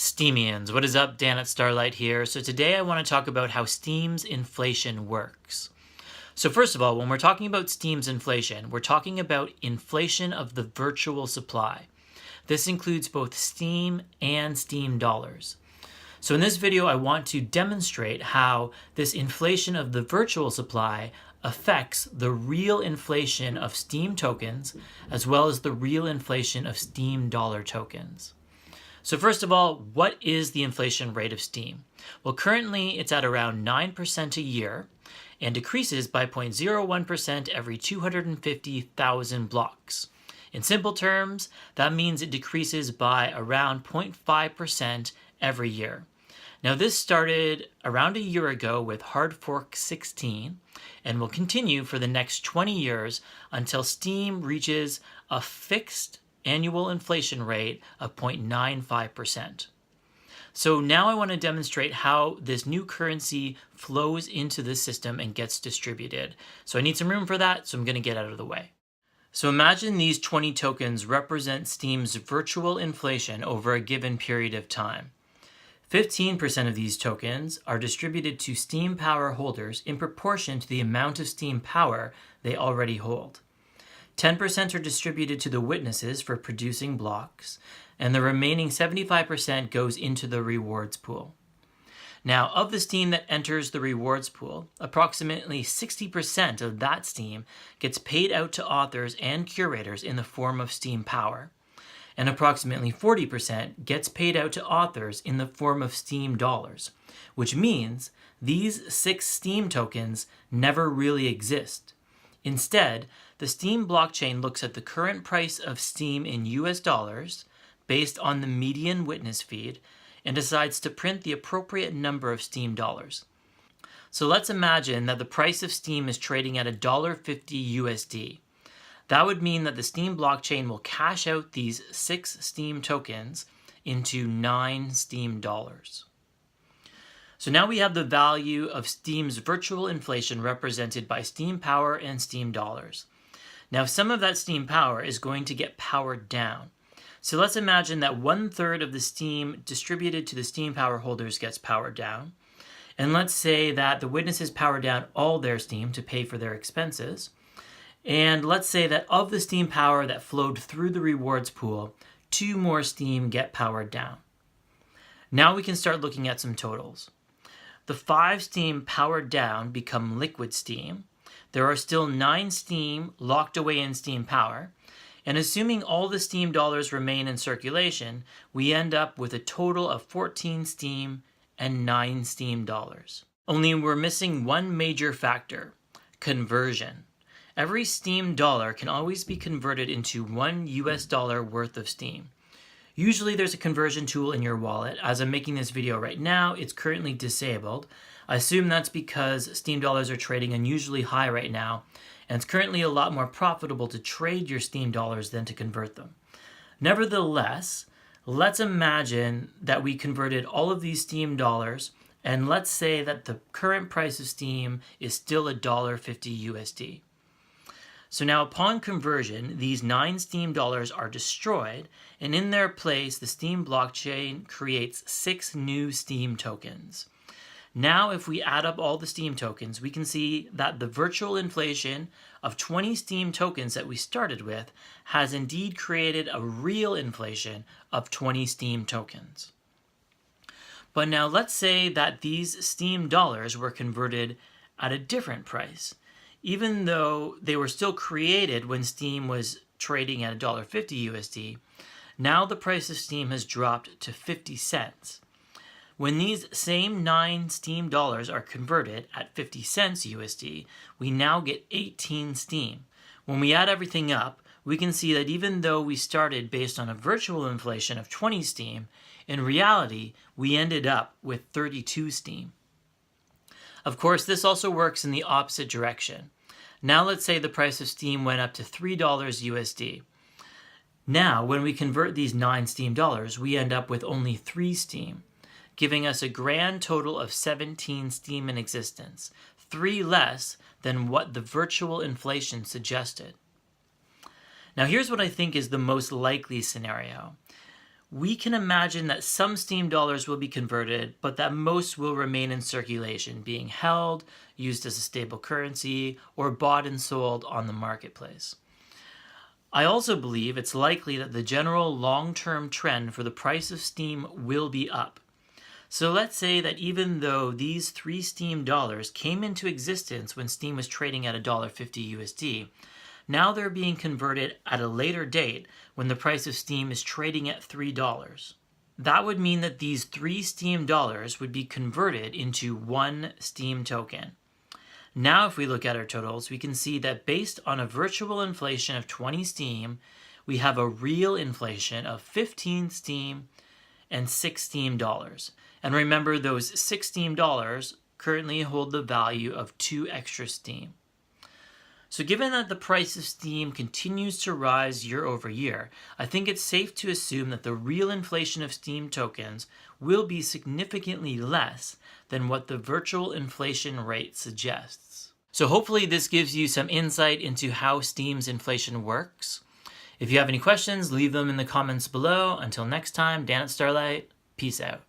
Steemians, what is up? Dan at Starlight here. So today I want to talk about how Steem's inflation works. So first of all, when we're talking about Steem's inflation, we're talking about inflation of the virtual supply. This includes both Steem and Steem dollars. So in this video, I want to demonstrate how this inflation of the virtual supply affects the real inflation of Steem tokens, as well as the real inflation of Steem dollar tokens. So first of all, what is the inflation rate of Steem? Well, currently it's at around 9% a year and decreases by 0.01% every 250,000 blocks. In simple terms, that means it decreases by around 0.5% every year. Now this started around a year ago with hard fork 16 and will continue for the next 20 years until Steem reaches a fixed annual inflation rate of 0.95%. So now I want to demonstrate how this new currency flows into the system and gets distributed. So I need some room for that, so I'm going to get out of the way. So imagine these 20 tokens represent Steem's virtual inflation over a given period of time. 15% of these tokens are distributed to Steem power holders in proportion to the amount of Steem power they already hold. 10% are distributed to the witnesses for producing blocks, and the remaining 75% goes into the rewards pool. Now, of the Steem that enters the rewards pool, approximately 60% of that Steem gets paid out to authors and curators in the form of Steem power, and approximately 40% gets paid out to authors in the form of Steem dollars, which means these 6 Steem tokens never really exist. Instead, the Steem blockchain looks at the current price of Steem in US dollars based on the median witness feed and decides to print the appropriate number of Steem dollars. So let's imagine that the price of Steem is trading at $1.50 USD. That would mean that the Steem blockchain will cash out these 6 Steem tokens into 9 Steem dollars. So now we have the value of Steem's virtual inflation represented by Steem power and Steem dollars. Now some of that Steem power is going to get powered down. So let's imagine that 1/3 of the Steem distributed to the Steem power holders gets powered down. And let's say that the witnesses power down all their Steem to pay for their expenses. And let's say that of the Steem power that flowed through the rewards pool, 2 more Steem get powered down. Now we can start looking at some totals. The 5 Steem powered down become liquid Steem. There are still 9 Steem locked away in Steem power. And assuming all the Steem dollars remain in circulation, we end up with a total of 14 Steem and 9 Steem dollars. Only we're missing one major factor: conversion. Every Steem dollar can always be converted into $1 US worth of Steem. Usually there's a conversion tool in your wallet. As I'm making this video right now, it's currently disabled. I assume that's because Steem dollars are trading unusually high right now, and it's currently a lot more profitable to trade your Steem dollars than to convert them. Nevertheless, let's imagine that we converted all of these Steem dollars, and let's say that the current price of Steem is still $1.50 USD. So now upon conversion, these 9 Steem dollars are destroyed, and in their place, the Steem blockchain creates 6 new Steem tokens. Now, if we add up all the Steem tokens, we can see that the virtual inflation of 20 Steem tokens that we started with has indeed created a real inflation of 20 Steem tokens. But now let's say that these Steem dollars were converted at a different price. Even though they were still created when Steem was trading at $1.50 USD, now the price of Steem has dropped to 50 cents. When these same 9 Steem dollars are converted at 50 cents USD, we now get 18 Steem. When we add everything up, we can see that even though we started based on a virtual inflation of 20 Steem, in reality, we ended up with 32 Steem. Of course, this also works in the opposite direction. Now let's say the price of Steem went up to $3 USD. Now, when we convert these 9 Steem dollars, we end up with only 3 Steem, giving us a grand total of 17 Steem in existence, 3 less than what the virtual inflation suggested. Now here's what I think is the most likely scenario. we can imagine that some Steem dollars will be converted, but that most will remain in circulation, being held, used as a stable currency, or bought and sold on the marketplace. I also believe it's likely that the general long-term trend for the price of Steem will be up. So let's say that even though these 3 Steem dollars came into existence when Steem was trading at $1.50 USD, now they're being converted at a later date when the price of Steem is trading at $3. That would mean that these 3 Steem dollars would be converted into 1 Steem token. Now if we look at our totals, we can see that based on a virtual inflation of 20 Steem, we have a real inflation of 15 Steem and 6 Steem dollars. And remember, those 6 Steem dollars currently hold the value of 2 extra Steem. So given that the price of Steem continues to rise year over year, I think it's safe to assume that the real inflation of Steem tokens will be significantly less than what the virtual inflation rate suggests. So hopefully this gives you some insight into how Steem's inflation works. If you have any questions, leave them in the comments below. Until next time, Dan at Starlight, peace out.